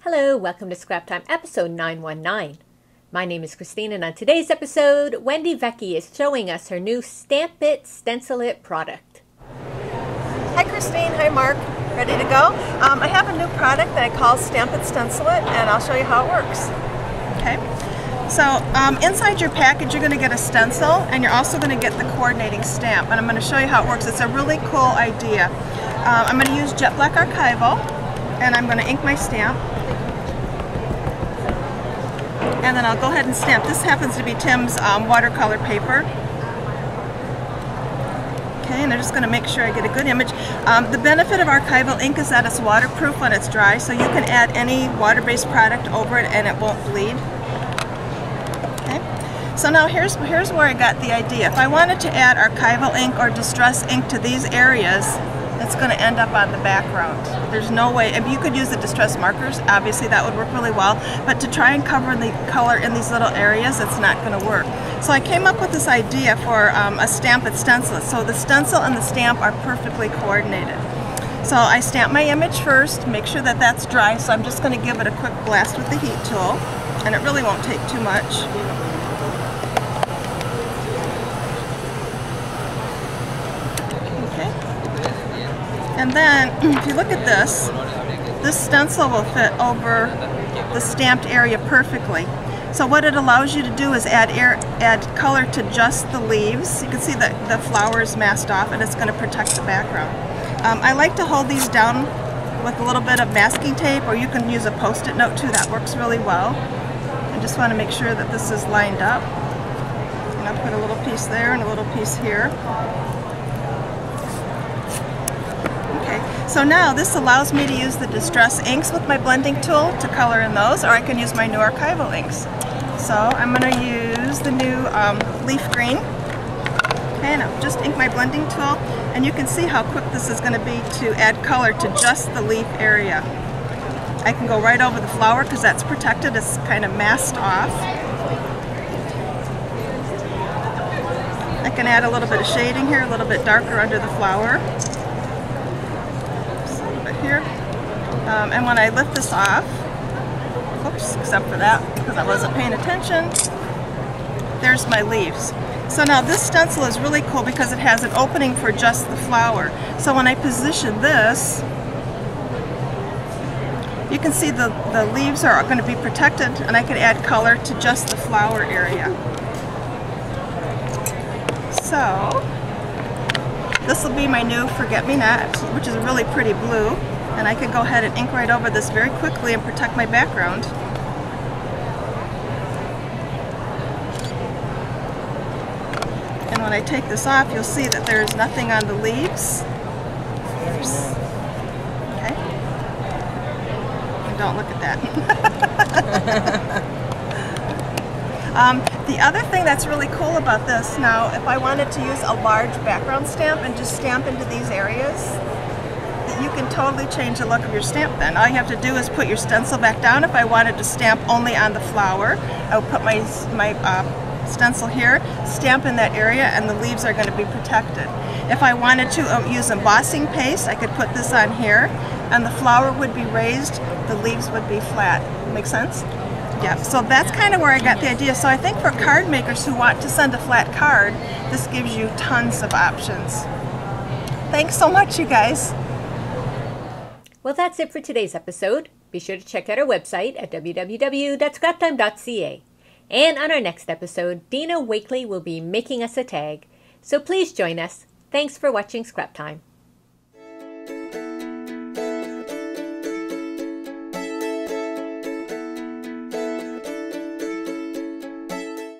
Hello, welcome to Scrap Time episode 919. My name is Christine, and on today's episode, Wendy Vecchi is showing us her new Stamp It Stencil It product. Hi Christine, hi Mark. Ready to go? I have a new product that I call Stamp It Stencil It, and I'll show you how it works. Okay, so inside your package you're going to get a stencil, and you're also going to get the coordinating stamp, and I'm going to show you how it works. It's a really cool idea. I'm going to use Jet Black Archival, and I'm going to ink my stamp. And then I'll go ahead and stamp. This happens to be Tim's watercolor paper. Okay, and I'm just going to make sure I get a good image. The benefit of archival ink is that it's waterproof when it's dry, so you can add any water-based product over it and it won't bleed. Okay, so now here's where I got the idea. If I wanted to add archival ink or distress ink to these areas, it's going to end up on the background. There's no way. If you could use the distress markers, obviously that would work really well, but to try and cover the color in these little areas, it's not going to work. So I came up with this idea for a Stamp It Stencil It. So the stencil and the stamp are perfectly coordinated. So I stamp my image first, make sure that that's dry, so I'm just going to give it a quick blast with the heat tool, and it really won't take too much. And then, if you look at this stencil will fit over the stamped area perfectly. So what it allows you to do is add color to just the leaves. You can see that the flower is masked off, and it's going to protect the background. I like to hold these down with a little bit of masking tape, or you can use a post-it note too. That works really well. I just want to make sure that this is lined up. And I'll put a little piece there and a little piece here. So now this allows me to use the distress inks with my blending tool to color in those, or I can use my new archival inks. So I'm going to use the new leaf green. Okay, and I'll just ink my blending tool, and you can see how quick this is going to be to add color to just the leaf area. I can go right over the flower because that's protected, it's kind of masked off. I can add a little bit of shading here, a little bit darker under the flower. Here, and when I lift this off, oops, except for that because I wasn't paying attention, there's my leaves. So now this stencil is really cool because it has an opening for just the flower. So when I position this, you can see the leaves are going to be protected, and I can add color to just the flower area. So this will be my new Forget-Me-Not, which is a really pretty blue, and I can go ahead and ink right over this very quickly and protect my background. And when I take this off, you'll see that there's nothing on the leaves. Okay. And don't look at that. The other thing that's really cool about this now, if I wanted to use a large background stamp and just stamp into these areas, you can totally change the look of your stamp then. All you have to do is put your stencil back down. If I wanted to stamp only on the flower, I would put my stencil here, stamp in that area, and the leaves are going to be protected. If I wanted to use embossing paste, I could put this on here, and the flower would be raised, the leaves would be flat. Make sense? Yeah, so that's kind of where I got the idea. So I think for card makers who want to send a flat card, this gives you tons of options. Thanks so much, you guys. Well, that's it for today's episode. Be sure to check out our website at www.scraptime.ca. And on our next episode, Dina Wakely will be making us a tag. So please join us. Thanks for watching Scrap Time.